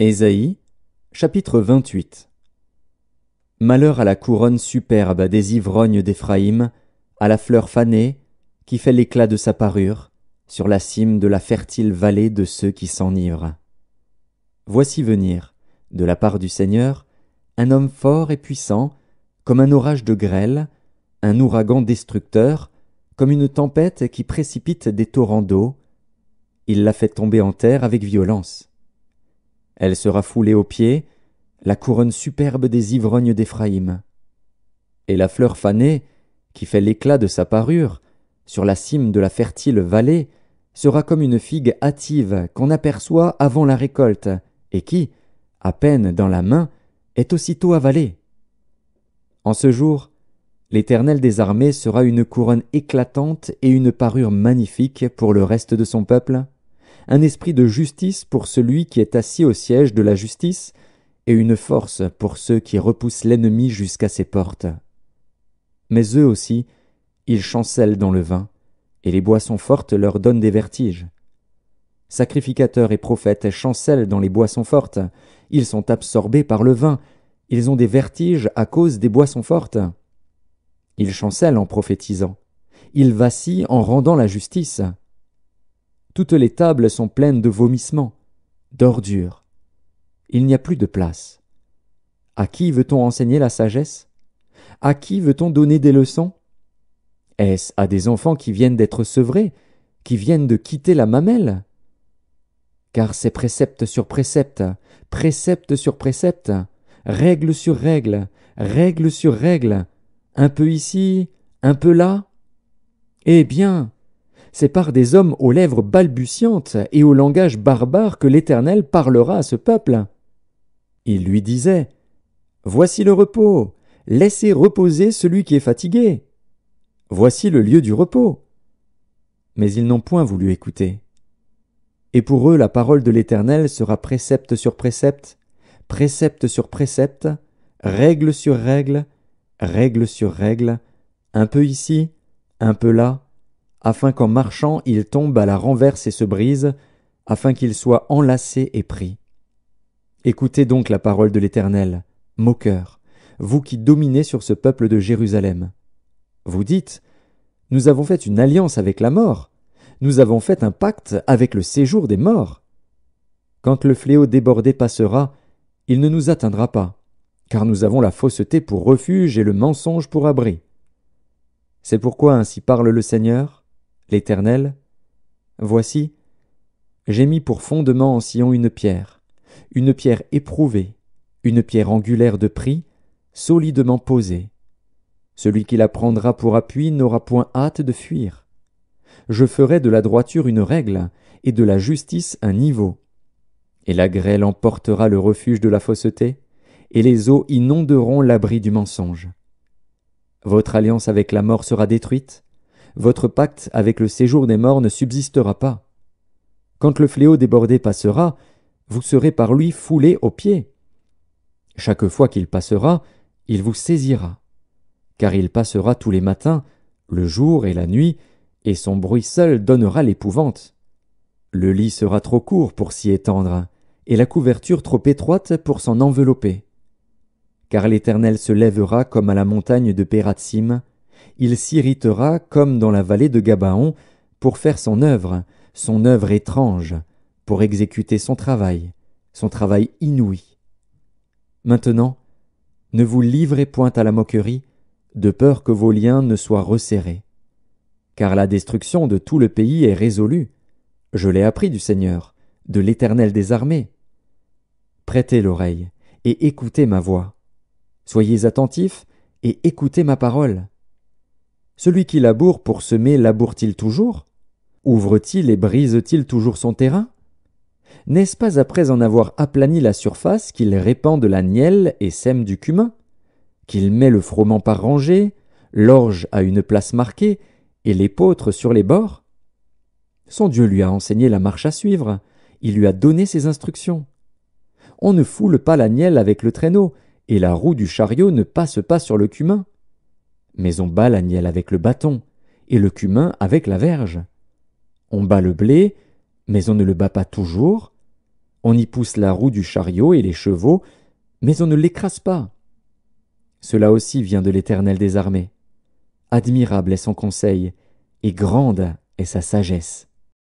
Ésaïe, chapitre 28. Malheur à la couronne superbe des ivrognes d'Éphraïm, à la fleur fanée, qui fait l'éclat de sa parure, sur la cime de la fertile vallée de ceux qui s'enivrent. Voici venir, de la part du Seigneur, un homme fort et puissant, comme un orage de grêle, un ouragan destructeur, comme une tempête qui précipite des torrents d'eau. Il la fait tomber en terre avec violence. Elle sera foulée aux pieds, la couronne superbe des ivrognes d'Éphraïm. Et la fleur fanée, qui fait l'éclat de sa parure, sur la cime de la fertile vallée, sera comme une figue hâtive qu'on aperçoit avant la récolte, et qui, à peine dans la main, est aussitôt avalée. En ce jour, l'Éternel des armées sera une couronne éclatante et une parure magnifique pour le reste de son peuple, un esprit de justice pour celui qui est assis au siège de la justice, et une force pour ceux qui repoussent l'ennemi jusqu'à ses portes. Mais eux aussi, ils chancellent dans le vin, et les boissons fortes leur donnent des vertiges. Sacrificateurs et prophètes chancellent dans les boissons fortes, ils sont absorbés par le vin, ils ont des vertiges à cause des boissons fortes. Ils chancellent en prophétisant, ils vacillent en rendant la justice. Toutes les tables sont pleines de vomissements, d'ordures. Il n'y a plus de place. À qui veut-on enseigner la sagesse? À qui veut-on donner des leçons? Est-ce à des enfants qui viennent d'être sevrés, qui viennent de quitter la mamelle? Car c'est précepte sur précepte, précepte sur précepte, règle sur règle, règle sur règle, un peu ici, un peu là. Eh bien, c'est par des hommes aux lèvres balbutiantes et au langage barbare que l'Éternel parlera à ce peuple. Il lui disait, « Voici le repos, laissez reposer celui qui est fatigué. Voici le lieu du repos. » Mais ils n'ont point voulu écouter. Et pour eux la parole de l'Éternel sera précepte sur précepte, précepte sur précepte, règle sur règle, règle sur règle, un peu ici, un peu là, afin qu'en marchant il tombe à la renverse et se brise, afin qu'il soit enlacé et pris. Écoutez donc la parole de l'Éternel, moqueurs, vous qui dominez sur ce peuple de Jérusalem. Vous dites, nous avons fait une alliance avec la mort, nous avons fait un pacte avec le séjour des morts. Quand le fléau débordé passera, il ne nous atteindra pas, car nous avons la fausseté pour refuge et le mensonge pour abri. C'est pourquoi ainsi parle le Seigneur, l'Éternel. Voici, j'ai mis pour fondement en Sion une pierre éprouvée, une pierre angulaire de prix, solidement posée. Celui qui la prendra pour appui n'aura point hâte de fuir. Je ferai de la droiture une règle, et de la justice un niveau. Et la grêle emportera le refuge de la fausseté, et les eaux inonderont l'abri du mensonge. Votre alliance avec la mort sera détruite, votre pacte avec le séjour des morts ne subsistera pas. Quand le fléau débordé passera, vous serez par lui foulés aux pieds. Chaque fois qu'il passera, il vous saisira, car il passera tous les matins, le jour et la nuit, et son bruit seul donnera l'épouvante. Le lit sera trop court pour s'y étendre, et la couverture trop étroite pour s'en envelopper. Car l'Éternel se lèvera comme à la montagne de Pératsim, il s'irritera comme dans la vallée de Gabaon, pour faire son œuvre étrange, pour exécuter son travail inouï. Maintenant, ne vous livrez point à la moquerie, de peur que vos liens ne soient resserrés. Car la destruction de tout le pays est résolue. Je l'ai appris du Seigneur, de l'Éternel des armées. Prêtez l'oreille et écoutez ma voix. Soyez attentifs et écoutez ma parole. Celui qui laboure pour semer laboure-t-il toujours? Ouvre-t-il et brise-t-il toujours son terrain? N'est-ce pas après en avoir aplani la surface qu'il répand de la nielle et sème du cumin? Qu'il met le froment par rangées, l'orge à une place marquée, et l'épeautre sur les bords? Son Dieu lui a enseigné la marche à suivre, il lui a donné ses instructions. On ne foule pas la nielle avec le traîneau, et la roue du chariot ne passe pas sur le cumin. Mais on bat la nielle avec le bâton, et le cumin avec la verge. On bat le blé, mais on ne le bat pas toujours. On y pousse la roue du chariot et les chevaux, mais on ne l'écrase pas. Cela aussi vient de l'Éternel des armées. Admirable est son conseil, et grande est sa sagesse.